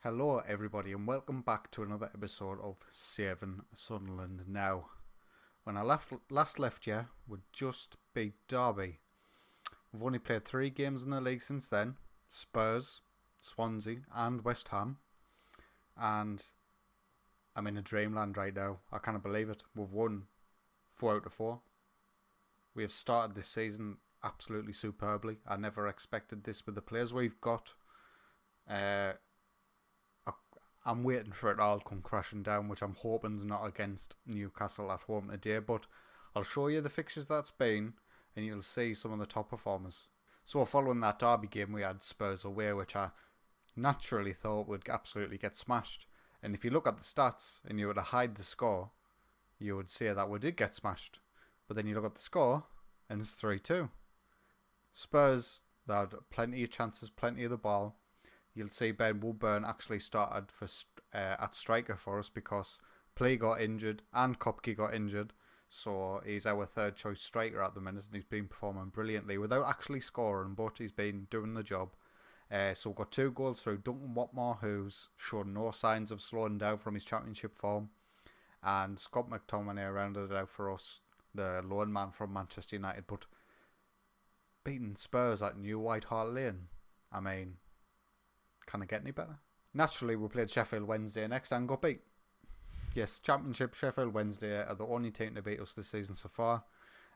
Hello, everybody, and welcome back to another episode of Saving Sunderland. Now, when I last left you, we just beat Derby. We've only played 3 games in the league since then: Spurs, Swansea, and West Ham. And I'm in a dreamland right now. I can't believe it. We've won 4 out of 4. We have started this season absolutely superbly. I never expected this with the players we've got. I'm waiting for it all to come crashing down, which I'm hoping is not against Newcastle at home today. But I'll show you the fixtures that's been, and you'll see some of the top performers. So following that Derby game, we had Spurs away, which I naturally thought would absolutely get smashed. And if you look at the stats and you were to hide the score, you would say that we did get smashed. But then you look at the score, and it's 3-2. Spurs, they had plenty of chances, plenty of the ball. You'll see Ben Woodburn actually started at striker for us because Play got injured and Kopke got injured. So he's our third choice striker at the minute, and he's been performing brilliantly without actually scoring, but he's been doing the job. So we've got 2 goals through Duncan Watmore, who's shown no signs of slowing down from his championship form. And Scott McTominay rounded it out for us, the loan man from Manchester United. But beating Spurs at New White Hart Lane, I mean, can it get any better? Naturally, we played Sheffield Wednesday next and got beat. Yes, Championship Sheffield Wednesday are the only team to beat us this season so far.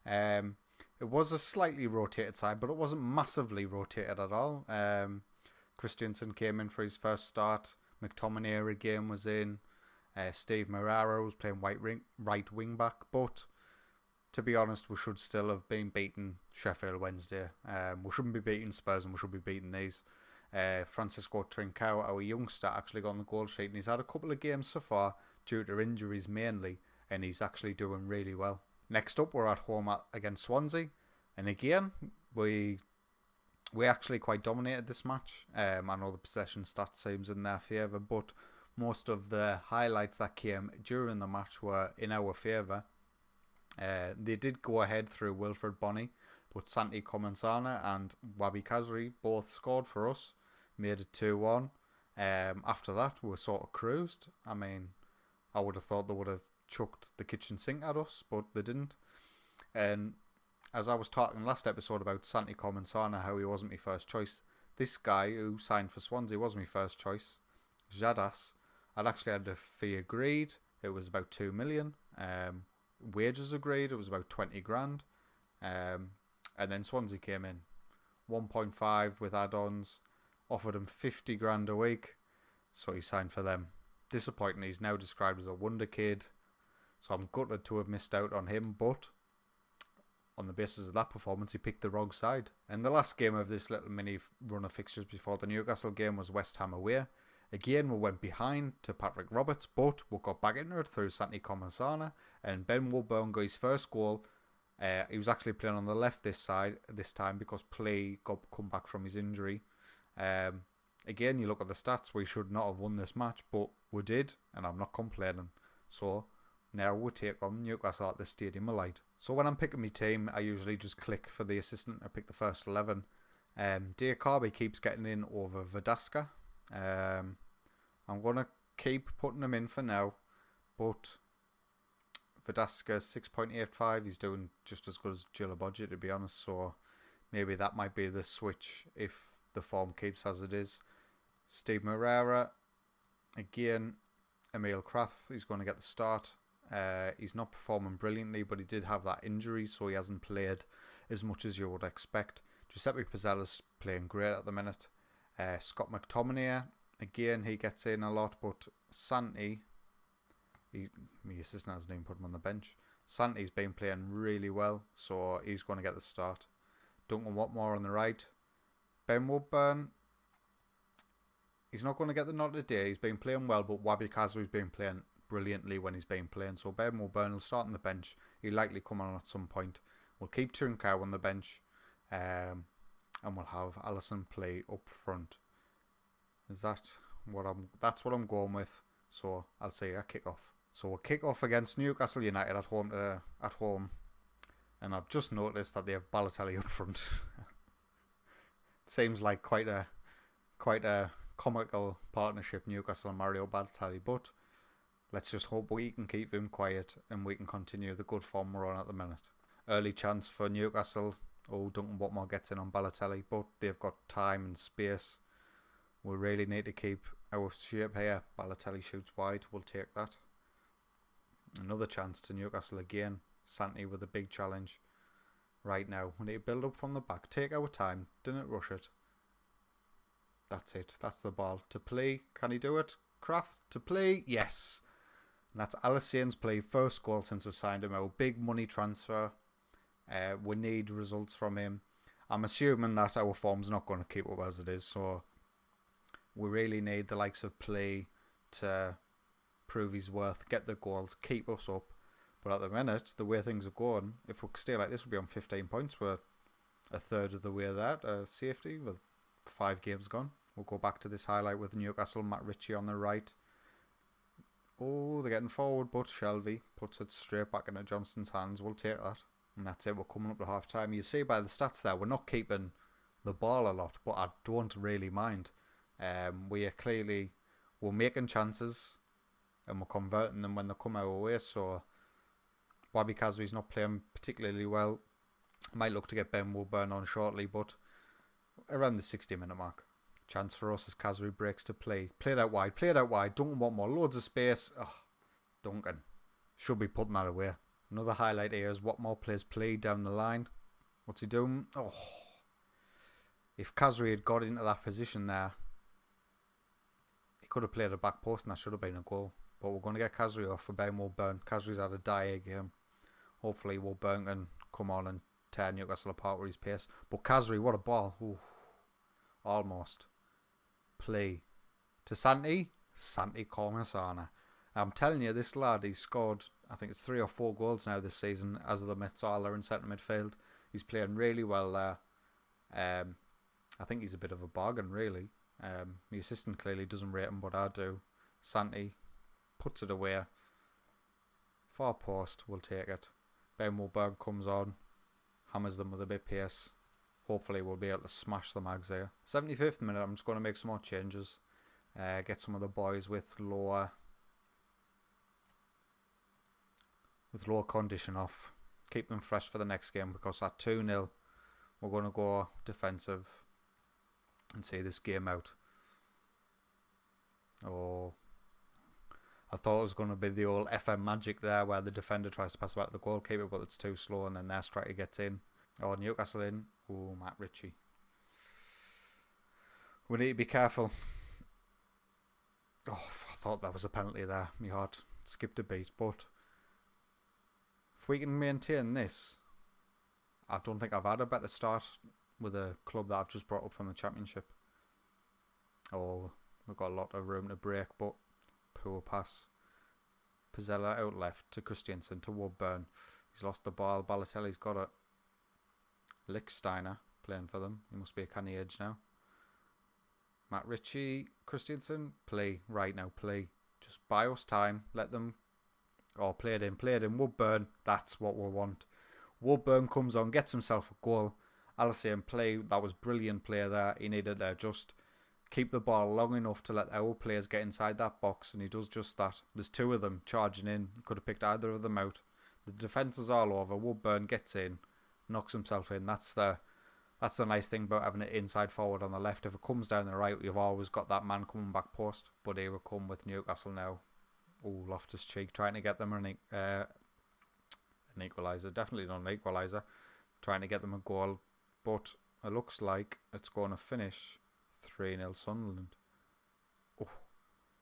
It was a slightly rotated side, but it wasn't massively rotated at all. Christensen came in for his first start. McTominay again was in. Steve Moraro was playing right wing back. But to be honest, we should still have been beating Sheffield Wednesday. We shouldn't be beating Spurs, and we should be beating these. Francisco Trincao, our youngster, actually got on the goal sheet, and he's had a couple of games so far due to injuries mainly, and he's actually doing really well. Next up, we're at home against Swansea, and again, we actually quite dominated this match. I know the possession stats seems in their favour, but most of the highlights that came during the match were in our favour. They did go ahead through Wilfred Bonney, but Santi Comensana and Wabi Kazri both scored for us, made it 2-1. After that, we were sort of cruised. I mean, I would have thought they would have chucked the kitchen sink at us, but they didn't. And as I was talking last episode about Santi Comensana, how he wasn't my first choice, this guy who signed for Swansea was my first choice. Jadas, I'd actually had a fee agreed. It was about 2 million. Wages agreed. It was about 20 grand. And then Swansea came in. 1.5 with add-ons. Offered him 50 grand a week. So he signed for them. Disappointing, he's now described as a wonder kid. So I'm gutted to have missed out on him. But on the basis of that performance, he picked the wrong side. And the last game of this little mini run of fixtures before the Newcastle game was West Ham away. Again, we went behind to Patrick Roberts, but we got back into it through Santi Comensana, and Ben Woodburn got his first goal. He was actually playing on the left this time because Play got come back from his injury. Again, you look at the stats, we should not have won this match, but we did, and I'm not complaining. So now we take on Newcastle at the Stadium of Light. So when I'm picking my team, I usually just click for the assistant. I pick the first 11. Diakabi keeps getting in over Vidaska. I'm going to keep putting him in for now, but Vidaska 6.85, he's doing just as good as Gilabodji, to be honest, so maybe that might be the switch if the form keeps as it is. Steve Morera, again, Emil Kraft, he's going to get the start. He's not performing brilliantly, but he did have that injury, so he hasn't played as much as you would expect. Giuseppe Pizzella's playing great at the minute. Scott McTominay, again, he gets in a lot, but Santi, my assistant hasn't even put him on the bench. Santi's been playing really well, so he's going to get the start. Duncan Watmore on the right. Ben Woodburn, he's not going to get the nod today. He's been playing well, but Wabi Kazri's been playing brilliantly when he's been playing. So Ben Woodburn will start on the bench. He'll likely come on at some point. We'll keep Trincao on the bench. And we'll have Allison Play up front. That's what I'm going with. So I'll say a kick off. So we'll kick off against Newcastle United at home. And I've just noticed that they have Balotelli up front. Seems like quite a comical partnership, Newcastle and Mario Balotelli, but let's just hope we can keep him quiet and we can continue the good form we're on at the minute. Early chance for Newcastle. Oh, Duncan Watmore gets in on Balotelli, but they've got time and space. We really need to keep our shape here. Balotelli shoots wide. We'll take that. Another chance to Newcastle again. Santi with a big challenge. Right now, we need to build up from the back. Take our time. Didn't rush it. That's it. That's the ball. To play. Can he do it? Kraft to play. Yes. And that's Alicien's play. First goal since we signed him out. Big money transfer. We need results from him. I'm assuming that our form's not going to keep up as it is. So we really need the likes of play to prove his worth. Get the goals. Keep us up. But at the minute, the way things are going, if we stay like this, we'll be on 15 points. We're a third of the way there. Safety with 5 games gone. We'll go back to this highlight with Newcastle. Matt Ritchie on the right. Oh, they're getting forward, but Shelby puts it straight back into Johnston's hands. We'll take that. And that's it. We're coming up to half time. You see by the stats there, we're not keeping the ball a lot, but I don't really mind. We're making chances and we're converting them when they come our way. So Wabi Kazri's not playing particularly well. Might look to get Ben Woodburn on shortly, but around the 60-minute mark. Chance for us as Kazri breaks to play. Played out wide. Duncan want more. Loads of space. Oh, Duncan. Should be putting that away. Another highlight here is Watmore plays play down the line. What's he doing? Oh. If Kazri had got into that position there, he could have played a back post and that should have been a goal. But we're going to get Kazri off for Ben Woodburn. Kazri's had a dire game. Hopefully Woodburn can come on and tear Newcastle apart with his pace. But Kazri, what a ball. Ooh. Almost. Play. To Santi. Santi Cormasana. I'm telling you, this lad, he's scored, I think it's 3 or 4 goals now this season as the Metzaler in centre midfield. He's playing really well there. I think he's a bit of a bargain, really. My assistant clearly doesn't rate him, but I do. Santi puts it away. Far post, we'll take it. Ben Woodburn comes on, hammers them with a bit of pace. Hopefully we'll be able to smash the mags here. 75th minute, I'm just going to make some more changes. Get some of the boys with lower condition off. Keep them fresh for the next game because at 2-0, we're going to go defensive and see this game out. Oh, I thought it was going to be the old FM magic there where the defender tries to pass back to the goalkeeper but it's too slow and then their striker gets in. Oh, Newcastle in. Oh, Matt Ritchie. We need to be careful. Oh, I thought that was a penalty there. My heart skipped a beat. But if we can maintain this, I don't think I've had a better start with a club that I've just brought up from the Championship. Oh, we've got a lot of room to break, but poor pass. Pizzella out left to Christiansen to Woodburn. He's lost the ball. Balotelli's got it. Lichtsteiner playing for them. He must be a canny edge now. Matt Ritchie, Christiansen, play right now, play. Just buy us time. Let them. Oh, play it in. Woodburn, that's what we want. Woodburn comes on, gets himself a goal. Alicien play, that was brilliant play there. He needed to just keep the ball long enough to let our players get inside that box, and he does just that. There's 2 of them charging in. He could have picked either of them out. The defence is all over. Woodburn gets in, knocks himself in. That's the nice thing about having it inside forward on the left. If it comes down the right, you've always got that man coming back post. But here we come with Newcastle now. Oh, Loftus-Cheek trying to get them an equaliser. Definitely not an equaliser. Trying to get them a goal. But it looks like it's going to finish 3-0 Sunderland. Oh.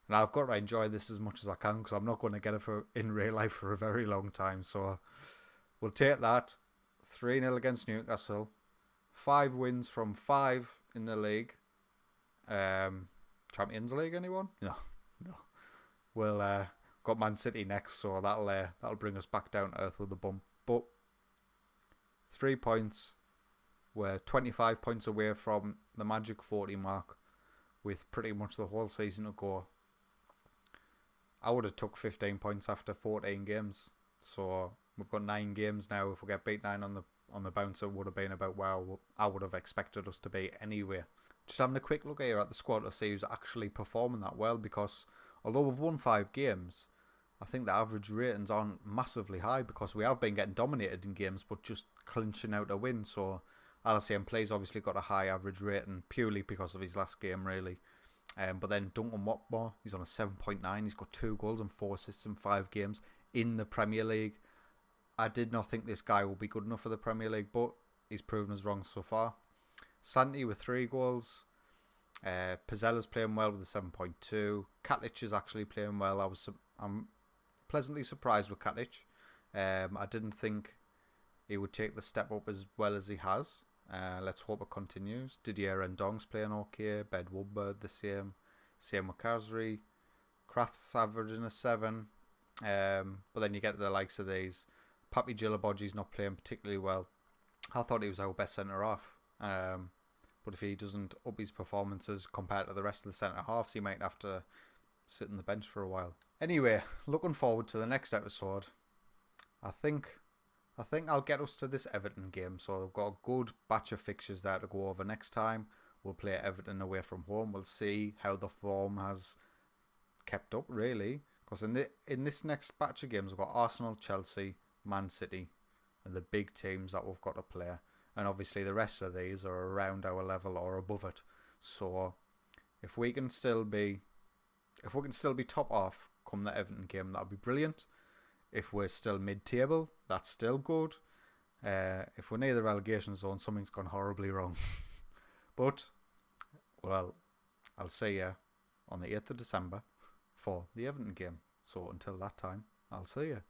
And I've got to enjoy this as much as I can because I'm not going to get it in real life for a very long time. So we'll take that. 3-0 against Newcastle. 5 wins from 5 in the league. Champions League, anyone? No. We'll got Man City next, so that'll bring us back down to earth with the bump. But 3 points. We're 25 points away from the magic 40 mark, with pretty much the whole season to go. I would have took 15 points after 14 games, so we've got 9 games now. If we get beat 9 on the bounce, it would have been about where I would have expected us to be anyway. Just having a quick look here at the squad to see who's actually performing that well, because although we've won 5 games, I think the average ratings aren't massively high because we have been getting dominated in games but just clinching out a win. So Alistair Play's obviously got a high average rating purely because of his last game, really. But then Duncan Watmore, he's on a 7.9. He's got 2 goals and 4 assists in 5 games in the Premier League. I did not think this guy would be good enough for the Premier League, but he's proven us wrong so far. Santi with 3 goals. Pizzella's playing well with a 7.2. Katic is actually playing well. I'm pleasantly surprised with Katic. I didn't think he would take the step up as well as he has. Let's hope it continues. Didier Ndong's playing okay. Bed Woodward the same. Same with Kazri. Kraft's averaging a 7. But then you get to the likes of these. Papi Djilabodji's not playing particularly well. I thought he was our best centre half. But if he doesn't up his performances compared to the rest of the centre halves, he might have to sit on the bench for a while. Anyway, looking forward to the next episode. I think I'll get us to this Everton game. So I've got a good batch of fixtures there to go over next time. We'll play Everton away from home. We'll see how the form has kept up, really. Because in this next batch of games, we've got Arsenal, Chelsea, Man City, and the big teams that we've got to play. And obviously the rest of these are around our level or above it. So if we can still be top off come the Everton game, that'll be brilliant. If we're still mid-table, that's still good. If we're near the relegation zone, something's gone horribly wrong. But, well, I'll see you on the 8th of December for the Everton game. So until that time, I'll see you.